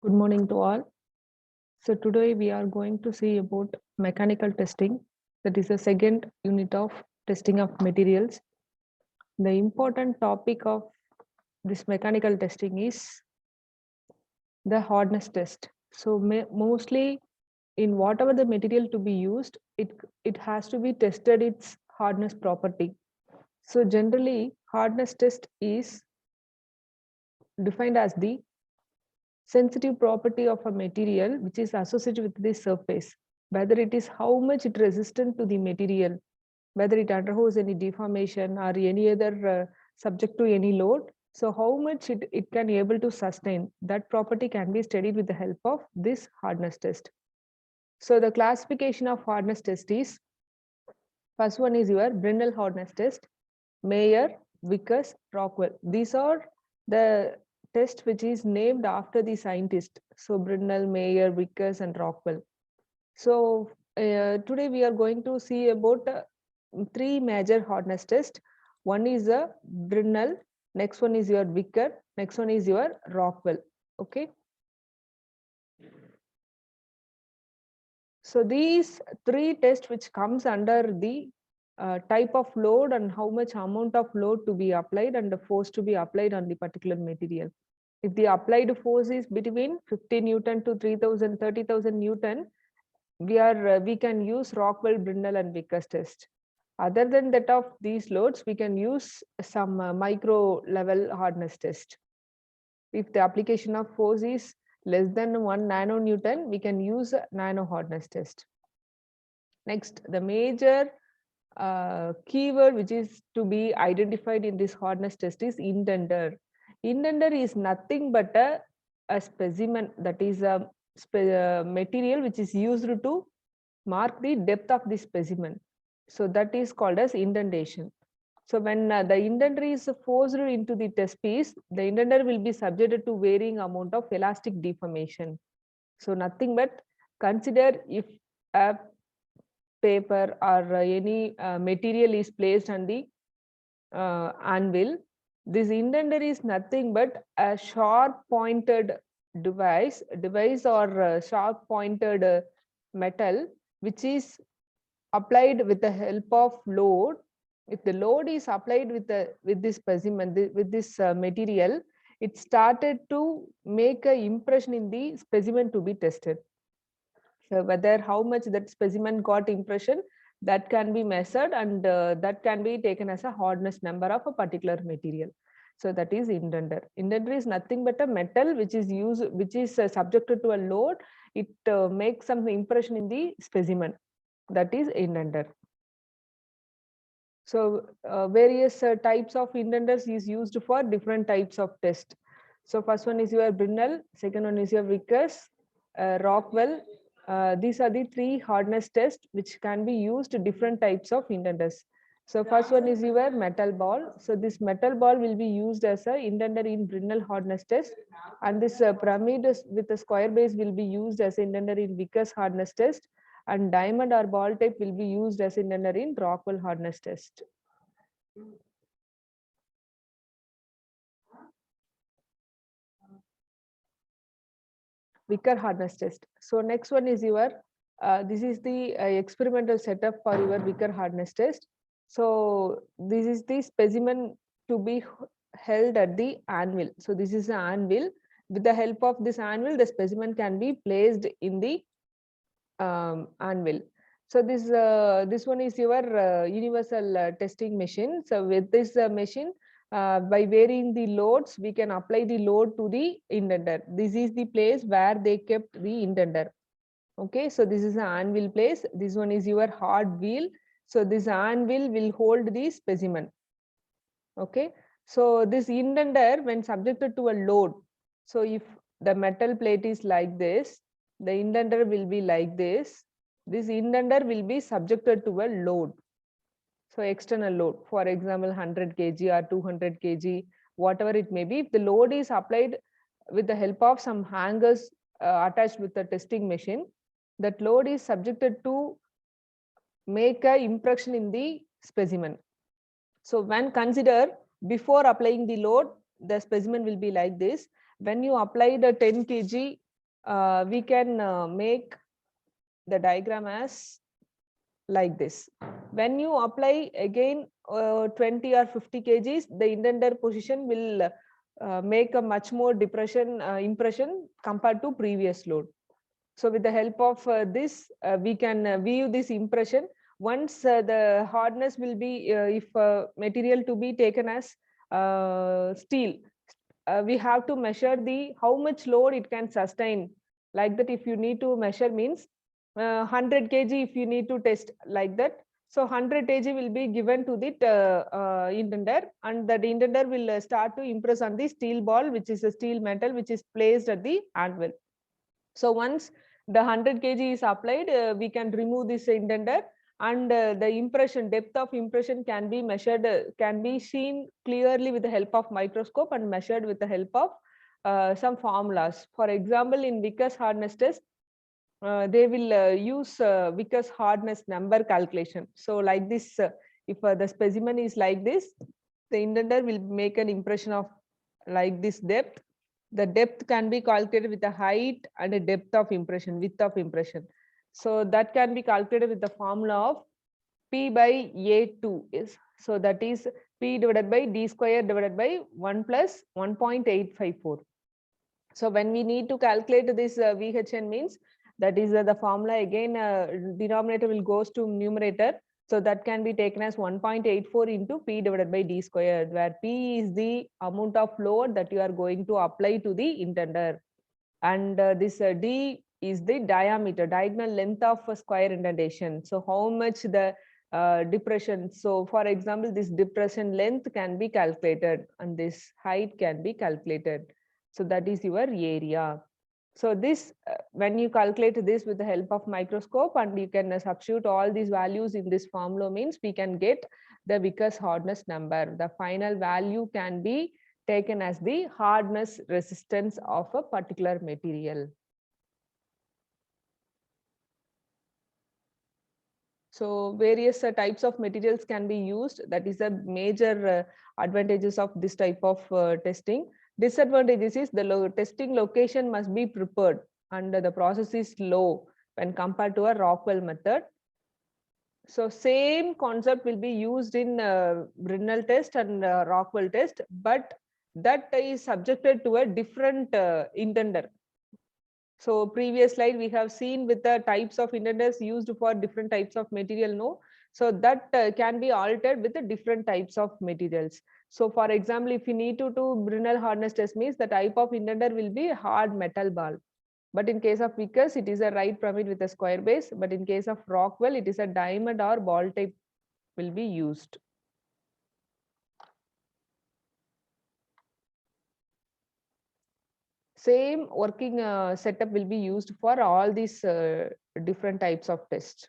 Good morning to all. So today we are going to see about mechanical testing. That is the second unit of testing of materials. The important topic of this mechanical testing is the hardness test. So mostly in whatever the material to be used, it has to be tested its hardness property. So generally hardness test is defined as the sensitive property of a material which is associated with the surface, whether it is how much it resistant to the material, whether it undergoes any deformation or any other subject to any load. So how much it can able to sustain, that property can be studied with the help of this hardness test. So the classification of hardness test is, first one is your Brinell hardness test, Mayer, Vickers, Rockwell. These are the test which is named after the scientist. So Brinell, Mayer, Vickers, and Rockwell. So today we are going to see about three major hardness tests. One is a Brinell, next one is your Vickers, next one is your Rockwell. Okay. So these three tests which comes under the type of load and how much amount of load to be applied and the force to be applied on the particular material. If the applied force is between 50 Newton to 3000, 30,000 Newton, we can use Rockwell, Brinell, and Vickers test. Other than that of these loads, we can use some micro level hardness test. If the application of force is less than 1 nanonewton, we can use a nano hardness test. Next, the major keyword which is to be identified in this hardness test is indenter. Indenter is nothing but a specimen, that is a material which is used to mark the depth of the specimen. So that is called as indentation. So when the indenter is forced into the test piece, the indenter will be subjected to varying amount of elastic deformation. So nothing but consider if a paper or any material is placed on the anvil, this indenter is nothing but a sharp pointed device or sharp pointed metal which is applied with the help of load. If the load is applied with this specimen, with this material, it started to make an impression in the specimen to be tested. So whether how much that specimen got impression, that can be measured, and that can be taken as a hardness number of a particular material. So that is indenter. Indenter is nothing but a metal which is subjected to a load. It makes some impression in the specimen. That is indenter. So various types of indenters is used for different types of test. So first one is your Brinell, second one is your Vickers, Rockwell. These are the three hardness tests which can be used to different types of indenters. So first one is your metal ball. So this metal ball will be used as a indenter in Brinell hardness test, and this pyramid with a square base will be used as indenter in Vickers hardness test, and diamond or ball type will be used as indenter in Rockwell hardness test. Vickers hardness test. So next one is your, this is the experimental setup for your Vickers hardness test. So this is the specimen to be held at the anvil. So this is the anvil. With the help of this anvil, the specimen can be placed in the anvil. So this one is your universal testing machine. So with this machine, by varying the loads, we can apply the load to the indenter. This is the place where they kept the indenter. Okay, so this is the anvil place. This one is your hard wheel. So this anvil will hold the specimen. Okay, so this indenter, when subjected to a load, so if the metal plate is like this, the indenter will be like this. This indenter will be subjected to a load. So external load, for example, 100 kg or 200 kg, whatever it may be. If the load is applied with the help of some hangers attached with the testing machine, that load is subjected to make a impression in the specimen. So when consider before applying the load, the specimen will be like this. When you apply the 10 kg we can make the diagram as like this. When you apply again 20 or 50 kgs, the intended position will make a much more impression compared to previous load. So with the help of this, we can view this impression. Once the hardness will be, if material to be taken as steel, we have to measure the how much load it can sustain. Like that, if you need to measure means 100 kg if you need to test like that. So 100 kg will be given to the intender, and that intender will start to impress on the steel ball, which is a steel metal which is placed at the anvil. So once the 100 kg is applied, we can remove this intender, and the impression, depth of impression can be measured, can be seen clearly with the help of microscope and measured with the help of some formulas. For example, in Vickers hardness test, they will use Vickers hardness number calculation. So like this, if the specimen is like this, the intender will make an impression of like this depth. The depth can be calculated with the height and a depth of impression, width of impression. So that can be calculated with the formula of P by A2 is, so that is P divided by D square divided by 1 plus 1.854. So when we need to calculate this VHN means, that is the formula again, denominator will goes to numerator. So that can be taken as 1.84 into P divided by D squared, where P is the amount of load that you are going to apply to the intender. And this D is the diameter, diagonal length of a square indentation. So how much the depression. So for example, this depression length can be calculated and this height can be calculated. So that is your area. So this, when you calculate this with the help of microscope, and you can substitute all these values in this formula means, we can get the Vickers hardness number. The final value can be taken as the hardness resistance of a particular material. So various types of materials can be used. That is a major advantages of this type of testing. Disadvantages is the testing location must be prepared and the process is slow when compared to a Rockwell method. So same concept will be used in Brinell test and Rockwell test, but that is subjected to a different intender. So previous slide we have seen with the types of intenders used for different types of material, no? So that can be altered with the different types of materials. So for example, if you need to do Brinell hardness test means, the type of intender will be hard metal ball. But in case of Vickers, it is a right pyramid with a square base. But in case of Rockwell, it is a diamond or ball type will be used. Same working setup will be used for all these different types of tests.